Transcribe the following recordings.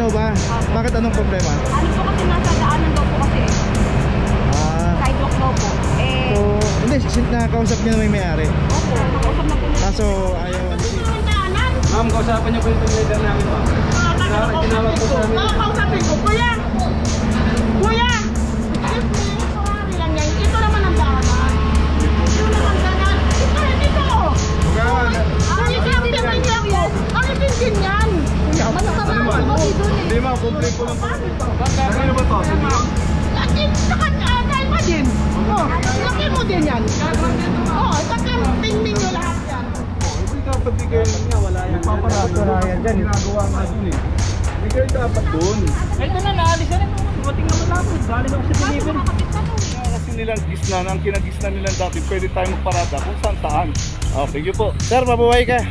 Innova? Bakit anong problema? Ano po kasi nasa daanan daw po kasi. Sidewalk daw po. So, hindi, nakausap niyo na may may-ari. Opo, nakausap na po. Kaso ayaw alisin. Ma'am, kausapan niyo po yung leader namin, ma'am. Tinawag po sa amin. Kausapin ko, kuya! Kuya! Ito naman ang daanan. Ito naman ang daanan. Ito! Ang isipin niya ako. Ang isipin niyan. Masasama ko kasi doon eh. Hindi, ma'am, complain ko lang po. Ano ba to? Saka dahil pa din. Laki mo din yan. Saka tingning nyo lahat yan. Hindi dapat di kayo nga, wala yan. Paparato na yan dyan. Ginagawa nga dun eh. Hindi kayo dapat dun. Ito na, naalis na rin. Dumating naman tapos. Galing ako sa delivery. Kasi nilang gisna, ang kinagisna nilang dati, pwede tayo magparada kung saan. Thank you po. Sir, mabuhay ka.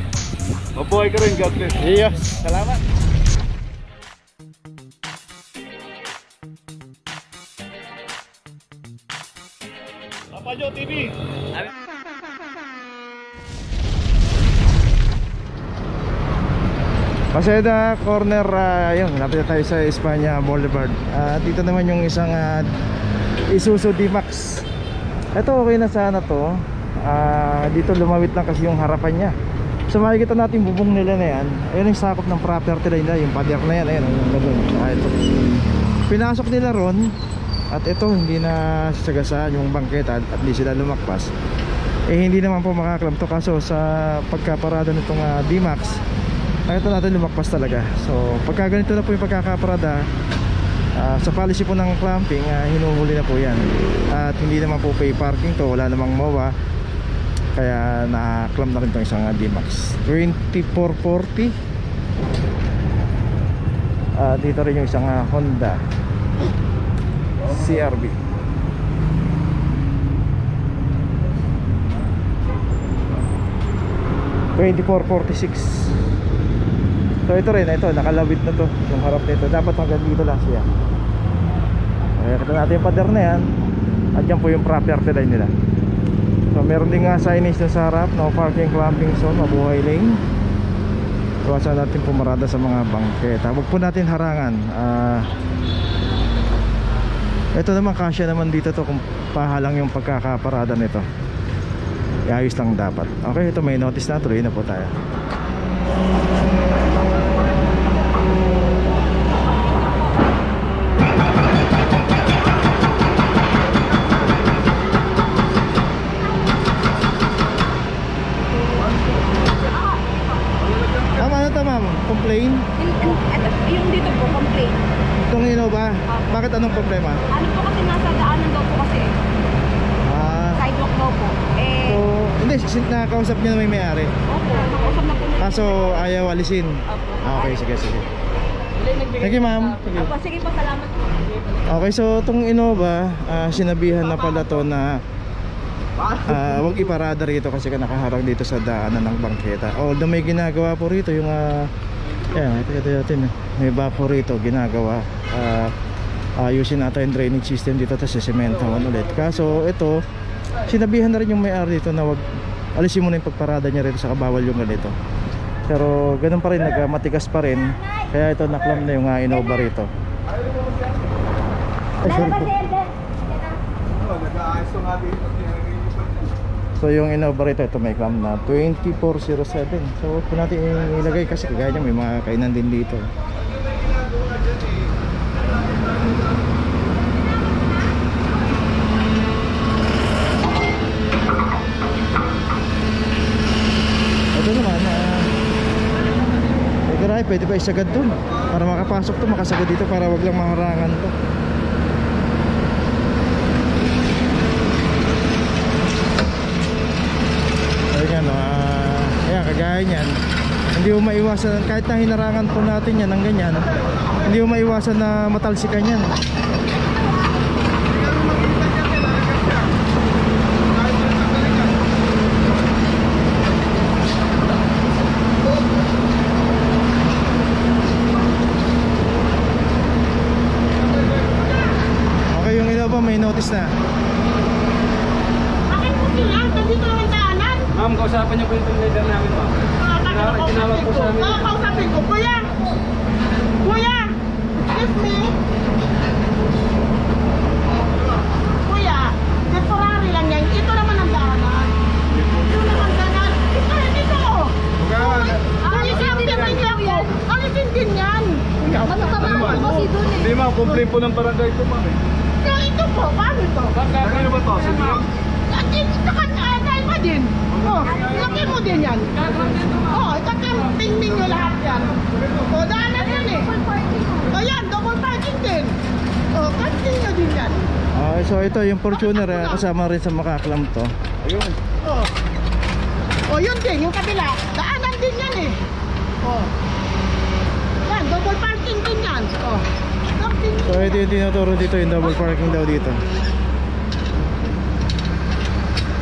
Mabuhay ka rin, God bless. Yes, salamat. Papa Joe TV. Paseda corner, yun, lapit tayo sa Espanya Boulevard. Dito naman yung isang Isuzu D-Max. Ito okay na sana to. Dito lumawit lang kasi yung harapan niya. So makikita natin bubong nila na yan. Ayun yung sakop ng property nila, yung pader na yan. Ayun, yung ganun. Ito. Pinasok nila ron. At ito hindi na sagasaan yung bangketa at hindi sila lumakpas. Hindi naman po makaklam to. Kaso sa pagkaparada nitong D-Max, ito natin lumakpas talaga. So pagka ganito na po yung pagkakaparada, sa policy po ng clamping, hinuhuli na po yan. At hindi naman po pay parking to, wala namang MOA. Kaya na-clamp na rin itong isang D-Max 2440. Dito rin yung isang Honda CR-V. $24.46. So ito rin, ito nakalawit na to, yung harap nito. Dapat hanggang dito lang siya. Kita natin yung pader na yan. At yan po yung property line nila. So meron din nga signage na sa harap, no parking clamping zone, mabuhay lane. Iwasan natin pumarada sa mga bangketa. Huwag po natin harangan. Ito naman kasya naman dito to kung pahalang yung pagkakaparada nito. Iayos lang dapat. Okay, ito may notice na, tuloy na po tayo. Complain? Yung dito po, complain. Itong Innova? Bakit anong problema? Ano po kasi nasa daanan daw po kasi. Sidewalk daw po. So, hindi, nakausap niyo na may may-ari. Opo, nakausap na po. Kaso ayaw alisin. Okay, sige. Thank you, ma'am. Sige po, salamat po. Okay, so itong Innova, sinabihan na pala to na huwag iparada rito kasi nakaharang dito sa daanan ng bangketa. Although may ginagawa po rito yung ito may bapo rito ginagawa. Ayusin natin yung drainage system dito, tapos sementohan ulit. Kaso ito, sinabihan na rin yung may-ari dito na wag alisin mo na yung pagparada niya rito, sa kabawal yung ganito. Pero ganun pa rin, matigas pa rin. Kaya ito naklam na yung Innova rito. So yung Innova rito, ito may clam na 2407. So huwag po natin ilagay kasi kagaya niya may mga kainan din dito. Ito naman pwede pa isagad dun para makapasok to, makasagad dito para wag lang maharangan to. Ayan, kagaya niyan, hindi mo maiwasan kahit na hinarangan po natin yan ng ganyan, hindi mo maiwasan na matalsikan yan. Okay, yung ilaw pa may notice na. Bakit po sila? Nandito naman daanan. Ma'am, kausapan niyo po yung leader namin, ma'am. Tinawag po sa amin. Kausapin ko, kuya! Kuya! Excuse me? Kuya, temporary lang yan. Ito naman ang daanan. Ito naman ang daanan. Ito, ito. Alisin din niyo ako. Alisin din yan. Ano ba? Hindi ma'am, complaint po ng barangay ito ma'am eh. Kaya ito po, paano ito? Ano ba to? Sige ma'am. Ito ka, dahil mo din. Oh, laki mo din yan. Oh, tingin nyo lahat yan. Oh, daanan yan eh. Oh, yan, double parking din. Oh, kanting nyo din yan. Okay, so ito yung Fortuner kasama rin sa Makaklam to. Ayun. Oh. Oh, yun din, yung kabila. Daanan din yan eh. Oh. Yan, double parking din yan. Oh. Kanting So ito yung tinuturo dito, yung double parking daw dito.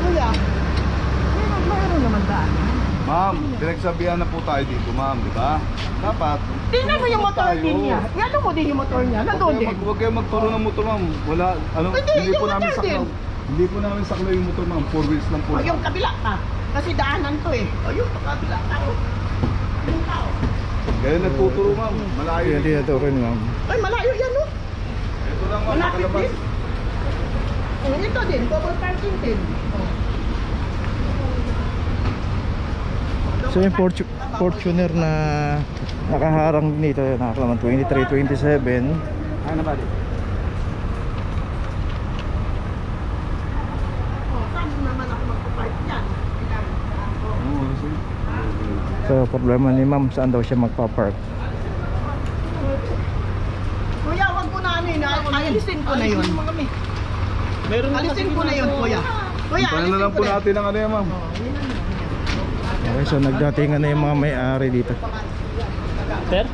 Kuya, mayroon naman daan. Ma'am, pinagsabihan na po tayo dito ma'am, di ba? Dapat. Tingnan mo yung motor din niya. Yan mo din yung motor niya. Nandun din. Huwag kayo magturo ng motor ma'am. Wala, ano, Hindi, hindi po yung namin motor saklaw. din. Hindi po namin saklaw yung motor ma'am. 4 wheels lang po. Oh, yung kabila pa. Kasi daanan to eh. Oh, yung kabila tao. Yung tao. Kaya nagtuturo ma'am. Malayo. Yung tinuturo ni ma'am. Ay, malayo yan oh. Ito lang ma'am. Malapit Nakalabas. din. Oh, ito din. Double parking din. Oh. So yung Fortuner na nakaharang dito, nakakalaman 2327. Ano ba dito? Oh, saan naman ako magpapark yan? So problema ni ma'am, saan daw siya magpa-park? Kuya, wag mo na ano yun. Alisin ko na yun. Meron na Alisin ko na yun, kuya. Kuya, Paano na alisin lang ko po na yun. natin ang ano yan ma'am? Okay, so nagdatingan na yung mga may-ari dito. Sir?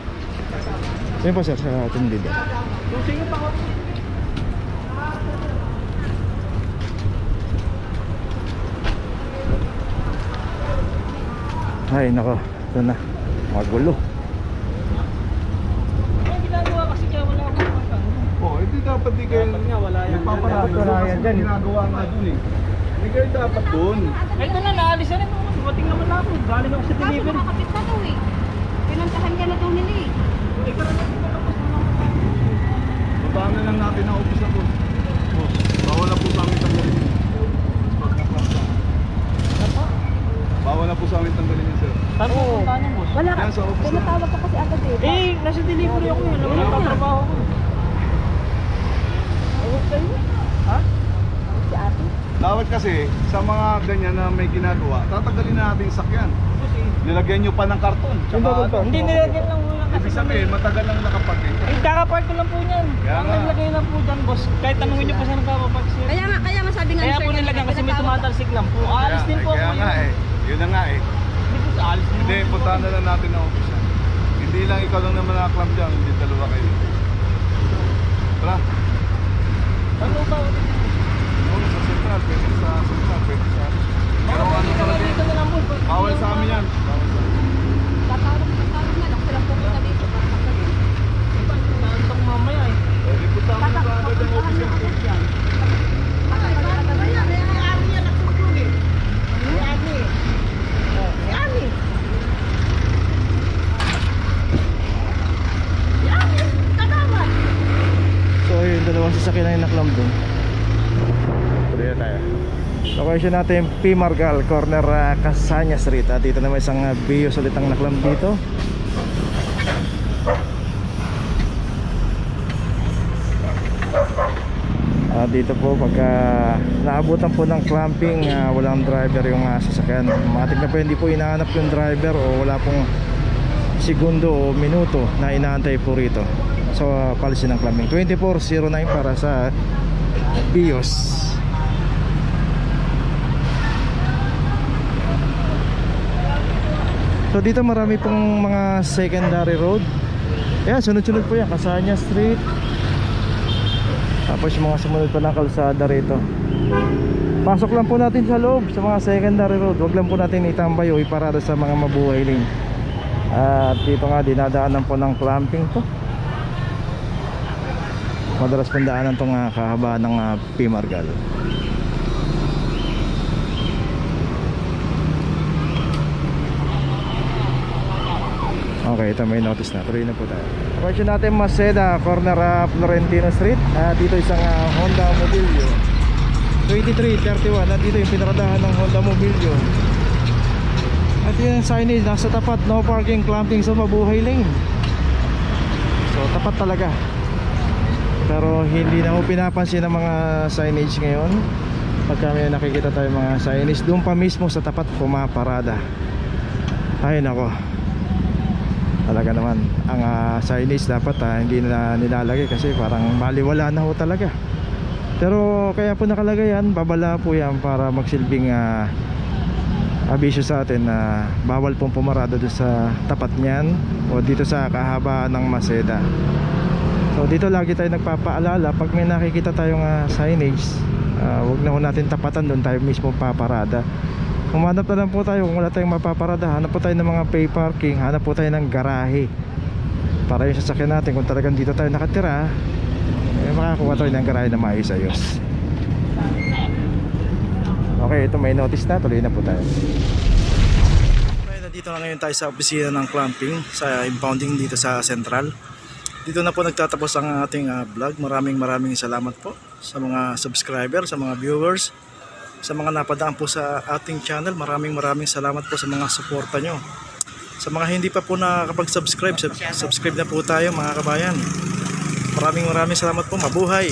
Yun po sir, sa atin dito. Yung sige pa ako. Ay nako, ito na, magulo. Ang ginagawa kasi kaya wala akong pagkano. Oh, hindi dapat di kayo Dapat nga wala yan. nagpaparado. Dapat wala yan Kasi dyan. ginagawa nga dun eh. Hindi kayo dapat dun. Ito na, naalis na rin ako. Dumating naman ako. Galing ako sa Kaso delivery. nakakapit na daw eh. Pinantahan ka na daw nila eh. Babaan na lang natin ang office na po. Bawal na po sa amin tanggalin yun. Bawal na po sa amin tanggalin yun, sir. Saan po punta niyo, boss? Wala Yan sa office na. Tumatawag ka kasi agad eh. Eh, nasa delivery ako yun. Alam mo, nagtatrabaho ko. Ewan kayo. Ha? Si ate. Dapat kasi, sa mga ganyan na may ginagawa, tatanggalin na natin yung sakyan. Nilagyan nyo pa ng karton. Tsaka, Hindi nilagyan lang muna kasi ibig sabihin, matagal lang nakapark eh. Eh, kakapark ko lang po niyan. Kaya Ang nga. naglagay lang po dyan, boss. Kahit tanungin niyo pa saan nakapark siya. Kaya nga sabi nga Kaya ni po sir nilagyan kasi may pinatawag ka. tumatalsik lang po. Aalis din po ako. Kaya nga eh. Yun na nga eh. Hindi po sa alis din. Hindi, puntahan na lang natin ang office yan. Hindi lang ikaw lang naman nakaklam dyan, hindi dalawa kayo. Tara. Ano ba? Oo, sa central, pwede sa central, pwede sa... Pero ano talaga Dito na lang, boss. bawal sa amin yan. Bawal sa amin. Tatawag na lang. Sila pupunta dito. Naalis ako mamaya eh. Pwede puntahan mo na agad ang office yan. May ani yan nagtutulog eh. May ani. Oh, may ani. May ani. Kanaman. So yung dalawang sasakyan na yung naklam doon. Tuloy na tayo. Location natin P. Margal, corner Casanya Street. At dito naman isang Bios ulit ang naklam dito. Dito po pagka naabutan po ng clamping, walang driver yung sasakyan. Matik na po hindi po inahanap yung driver o wala pong segundo o minuto na inaantay po rito. So palisin ng clamping. 2409 para sa Bios. So dito marami pong mga secondary road. Ayan, sunod-sunod po yan. Casanya Street. Tapos yung mga sumunod pa ng kalsada rito. Pasok lang po natin sa loob sa mga secondary road. Huwag lang po natin itambay o iparada sa mga mabuhay lane. At dito nga dinadaanan po ng clamping to. Madalas pong daanan itong kahabaan ng P. Margal. Okay, ito may notice na. Tuloy na po tayo. Question natin Maseda, corner Florentino Street. Dito isang Honda Mobilio 2331. Dito yung pinaradahan ng Honda Mobilio. At yung signage nasa tapat, no parking, clamping sa mabuhay lane. So tapat talaga. Pero hindi na ho pinapansin ng mga signage ngayon. Pagka may nakikita tayo mga signage, doon pa mismo sa tapat pumaparada. Ay nako, talaga naman ang signage dapat hindi na nilalagay kasi parang baliwala na ho talaga. Pero kaya po nakalagay yan, babala po yan para magsilbing abisyo sa atin na bawal pong pumarada doon sa tapat niyan o dito sa kahabaan ng Maseda. So dito lagi tayo nagpapaalala, pag may nakikita tayong signage, wag na ho natin tapatan, doon tayo mismo paparada. Humanap na lang po tayo kung wala tayong mapaparada. Hanap po tayo ng mga pay parking, hanap po tayo ng garahe para yung sasakyan natin, kung talagang dito tayo nakatira, makakuha tayo ng garahe na maayos-ayos. Okay, ito may notice na, tuloy na po tayo. Okay, nandito na ngayon tayo sa opisina ng clamping sa impounding dito sa Central. Dito na po nagtatapos ang ating vlog. Maraming salamat po sa mga subscriber, sa mga viewers, sa mga napadaan po sa ating channel. Maraming salamat po sa mga suporta nyo. Sa mga hindi pa po nakakapag-subscribe, subscribe na po tayo mga kabayan. Maraming salamat po. Mabuhay!